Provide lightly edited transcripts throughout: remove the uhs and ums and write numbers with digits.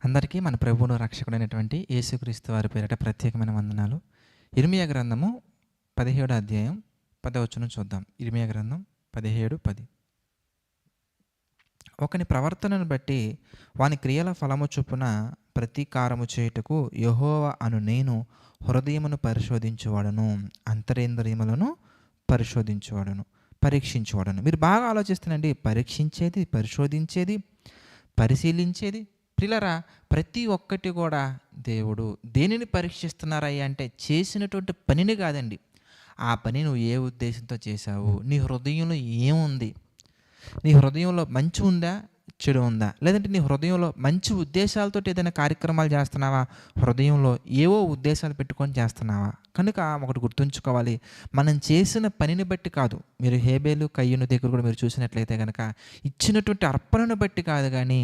అందరికీ మన ప్రభువును రక్షకుడైనటువంటి యేసుక్రీస్తు వారి పేరిట ప్రత్యేకమైన వందనాలు. ఇర్మీయా గ్రంథము 17వ అధ్యాయం 10వ వచనం చూద్దాం. ఇర్మీయా గ్రంథం 17:10. ఒకని ప్రవర్తనను బట్టి వాని క్రియల ఫలము చొప్పున ప్రతీకారము చేయుటకు యెహోవా అను నేను హృదయమును పరిశోధించువాడను, అంతరేంద్రియములను పరిశోధించువాడను, పరీక్షించువాడను. మీరు బాగా ఆలోచిస్తానండి. పరీక్షించేది, పరిశోధించేది, పరిశీలించేది. ప్రియులారా, ప్రతి ఒక్కటి కూడా దేవుడు దేనిని పరీక్షిస్తున్నారయ్యా అంటే చేసినటువంటి పనిని కాదండి. ఆ పని నువ్వు ఏ ఉద్దేశంతో చేశావు, నీ హృదయంలో ఏముంది, నీ హృదయంలో మంచి ఉందా, చెడు ఉందా, లేదంటే నీ హృదయంలో మంచి ఉద్దేశాలతో ఏదైనా కార్యక్రమాలు చేస్తున్నావా, హృదయంలో ఏవో ఉద్దేశాలు పెట్టుకొని చేస్తున్నావా. కనుక ఒకటి గుర్తుంచుకోవాలి, మనం చేసిన పనిని బట్టి కాదు. మీరు హేబేలు కయ్యూను దగ్గర కూడా మీరు చూసినట్లయితే కనుక ఇచ్చినటువంటి అర్పణను బట్టి కాదు, కానీ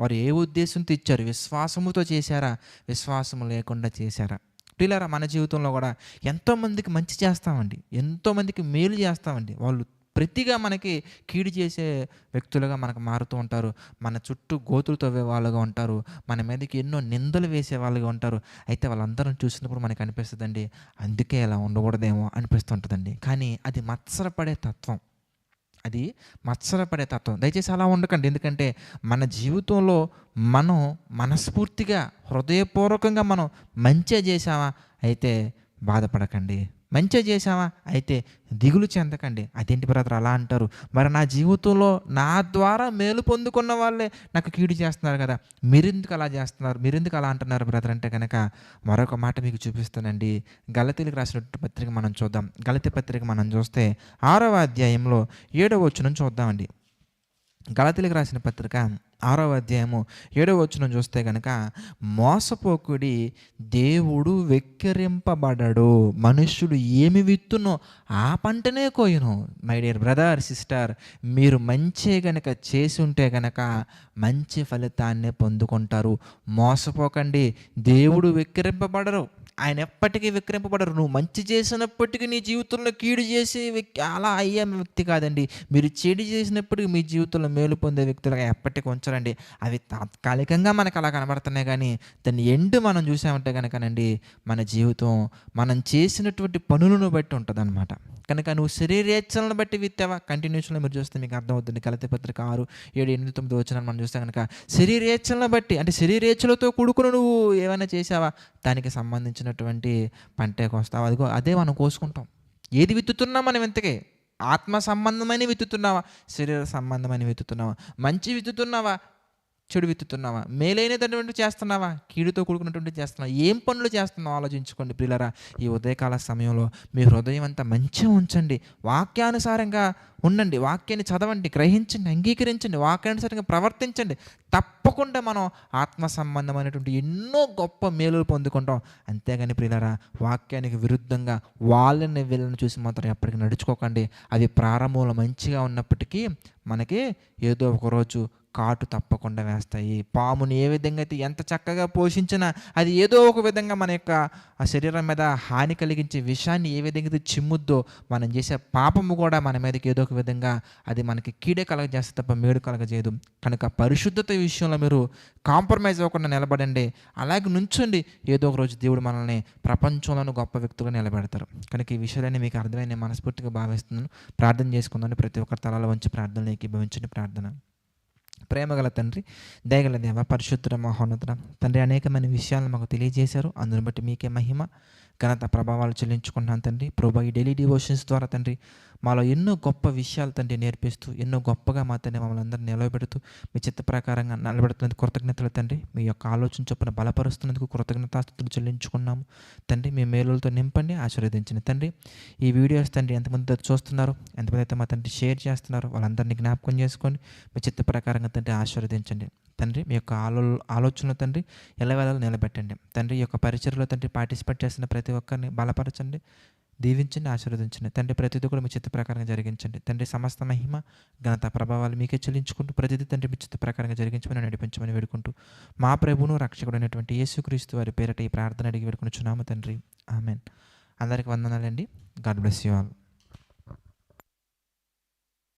వారు ఏ ఉద్దేశంతో ఇచ్చారు, విశ్వాసముతో చేశారా, విశ్వాసము లేకుండా చేశారా. ప్రియులారా, మన జీవితంలో కూడా ఎంతోమందికి మంచి చేస్తామండి, ఎంతోమందికి మేలు చేస్తామండి. వాళ్ళు ప్రతిగా మనకి కీడు చేసే వ్యక్తులుగా మనకు మారుతూ ఉంటారు. మన చుట్టూ గోతులు తవ్వే వాళ్ళుగా ఉంటారు. మన మీదకి ఎన్నో నిందలు వేసే వాళ్ళుగా ఉంటారు. అయితే వాళ్ళందరం చూసినప్పుడు మనకు అనిపిస్తుందండి, అందుకే ఇలా ఉండకూడదేమో అనిపిస్తుంటుందండి. కానీ అది మత్సరపడే తత్వం. అది మత్సరపడే తత్వం. దయచేసి అలా ఉండకండి. ఎందుకంటే మన జీవితంలో మనం మనస్ఫూర్తిగా హృదయపూర్వకంగా మనం మంచిగా చేసామా అయితే బాధపడకండి, మంచిగా చేసామా అయితే దిగులు చెందకండి. అదేంటి బ్రదర్ అలా అంటారు, మరి నా జీవితంలో నా ద్వారా మేలు పొందుకున్న వాళ్ళే నాకు కీడు చేస్తున్నారు కదా, మీరెందుకు అలా చేస్తున్నారు, మీరెందుకు అలా అంటున్నారు బ్రదర్ అంటే కనుక మరొక మాట మీకు చూపిస్తానండి. గలతీలకు రాసిన పత్రిక మనం చూద్దాం. గలతీ పత్రిక మనం చూస్తే 6వ అధ్యాయంలో 7వ వచనం చూద్దామండి. గలతీలకు రాసిన పత్రిక 6వ అధ్యాయము 7వ వచనం చూస్తే కనుక, మోసపోకుడి, దేవుడు వెక్కిరింపబడడు, మనుష్యుడు ఏమి విత్తునో ఆ పంటనే కోయును. మై డియర్ బ్రదర్, సిస్టర్, మీరు మంచి కనుక చేసి ఉంటే కనుక మంచి ఫలితాన్ని పొందుకుంటారు. మోసపోకండి, దేవుడు వెక్కిరింపబడరు, ఆయన ఎప్పటికీ విక్రింపబడరు. నువ్వు మంచి చేసినప్పటికీ నీ జీవితంలో కీడు చేసే వ్యక్తి అలా అయ్యే వ్యక్తి కాదండి. మీరు చెడు చేసినప్పటికీ మీ జీవితంలో మేలు పొందే వ్యక్తులుగా ఎప్పటికీ ఉంచరండి. అవి తాత్కాలికంగా మనకు అలా కనబడుతున్నాయి, కానీ దాన్ని ఎండు మనం చూసామంటే కనుకనండి మన జీవితం మనం చేసినటువంటి పనులను బట్టి ఉంటుంది అనమాట. కనుక నువ్వు శరీరేచ్ఛలను బట్టి విత్తావా, కంటిన్యూషన్లో మీరు చూస్తే మీకు అర్థమవుతుంది. గలతీ పత్రిక 6, 7, 8, 9 వచనాలు మనం చూస్తే కనుక శరీరేచ్ఛలను బట్టి అంటే శరీరేచ్ఛలతో కూడుకుని నువ్వు ఏమైనా చేసావా, దానికి సంబంధించినటువంటి పంటే కోస్తావా. అదే మనం కోసుకుంటాం. ఏది విత్తుతున్నా మనం ఇంతకే ఆత్మ సంబంధమైన విత్తుతున్నావా, శరీర సంబంధమైన విత్తుతున్నావా, మంచి విత్తుతున్నావా, చెడు విత్తుతున్నావా, మేలైనటువంటి చేస్తున్నావా, కీడుతో కూడుకున్నటువంటి చేస్తున్నావా, ఏం పనులు చేస్తున్నావా ఆలోచించుకోండి. ప్రియులారా, ఈ ఉదయకాల సమయంలో మీ హృదయం అంతా మంచిగా ఉంచండి, వాక్యానుసారంగా ఉండండి, వాక్యాన్ని చదవండి, గ్రహించండి, అంగీకరించండి, వాక్యానుసారంగా ప్రవర్తించండి. తప్పకుండా మనం ఆత్మ సంబంధమైనటువంటి ఎన్నో గొప్ప మేలులు పొందుకుంటాం. అంతేగాని ప్రియులారా, వాక్యానికి విరుద్ధంగా వీళ్ళని చూసి మాత్రం ఎప్పటికీ నడుచుకోకండి. అవి ప్రారంభంలో మంచిగా ఉన్నప్పటికీ మనకి ఏదో ఒకరోజు కాటు తప్పకుండా వేస్తాయి. పాముని ఏ విధంగా అయితే ఎంత చక్కగా పోషించినా అది ఏదో ఒక విధంగా మన యొక్క ఆ శరీరం మీద హాని కలిగించే విషయాన్ని ఏ విధంగా అయితే చిమ్ముద్దో, మనం చేసే పాపము కూడా మన మీదకి ఏదో ఒక విధంగా అది మనకి కీడే కలగజేస్తే తప్ప మేడు కలగజేయదు. కనుక పరిశుద్ధత విషయంలో మీరు కాంప్రమైజ్ అవ్వకుండా నిలబడండి. అలాగే నుంచండి. ఏదో ఒక రోజు దేవుడు మనల్ని ప్రపంచంలోని గొప్ప వ్యక్తులుగా నిలబెడతారు. కనుక ఈ విషయాలన్నీ మీకు అర్థమైన మనస్ఫూర్తిగా భావిస్తున్నాను. ప్రార్థన చేసుకుందాం. ప్రతి ఒక్కరి తలలో వంచి ప్రార్థనలు ఏకీభవించండి. ప్రార్థన. ప్రేమగల తండ్రి, దయగల దేవ, పరిశుద్ధ మహోన్నతుడ తండ్రి, అనేకమైన విషయాలను మాకు తెలియజేశారు. అందుని బట్టి మీకే మహిమ, ఘనత, ప్రభావాలు చెల్లించుకుంటున్నాను తండ్రి. ప్రభా, ఈ డైలీ డివోషన్స్ ద్వారా తండ్రి మాలో ఎన్నో గొప్ప విషయాలు తండ్రి నేర్పిస్తూ, ఎన్నో గొప్పగా మా తండ్రి మమ్మల్ని అందరినీ నిలబెడుతూ, మీ చిత్త ప్రకారంగా నిలబెడుతున్నందుకు కృతజ్ఞతలు తండ్రి. మీ యొక్క ఆలోచన చొప్పున బలపరుస్తున్నందుకు కృతజ్ఞతాస్తుతులు చెల్లించుకున్నాము తండ్రి. మీ మేలులతో నింపండి, ఆశీర్వదించండి తండ్రి. ఈ వీడియోస్ తండ్రి ఎంతమంది చూస్తున్నారు, ఎంతమంది అయితే మా తండ్రి షేర్ చేస్తున్నారు, వాళ్ళందరినీ జ్ఞాపకం చేసుకొని మీ చిత్త ప్రకారంగా తండ్రి ఆశీర్వదించండి తండ్రి. మీ యొక్క ఆలోచనలు తండ్రి ఎల్లవేళలా నిలబెట్టండి తండ్రి. ఈ యొక్క పరిచర్యలో తండ్రి పార్టిసిపేట్ చేస్తున్న ప్రతి ఒక్కరిని బలపరచండి, దీవించండి, ఆశీర్వదించండి తండ్రి. ప్రతిదీ కూడా మీ చిత్త ప్రకారంగా జరిగించండి తండ్రి. సమస్త మహిమ, ఘనత, ప్రభావాలు మీకే చెల్లించుకుంటూ ప్రతిదీ తండ్రి మీ చిత్త ప్రకారంగా జరిగించమని నడిపించమని వేడుకుంటూ మా ప్రభువును రక్షకుడైనటువంటి యేసుక్రీస్తు వారి పేరిట ఈ ప్రార్థన అడిగి వేడుకొనుచున్నాము తండ్రి. ఆమెన్. అందరికీ వందనాలండి. God bless you all.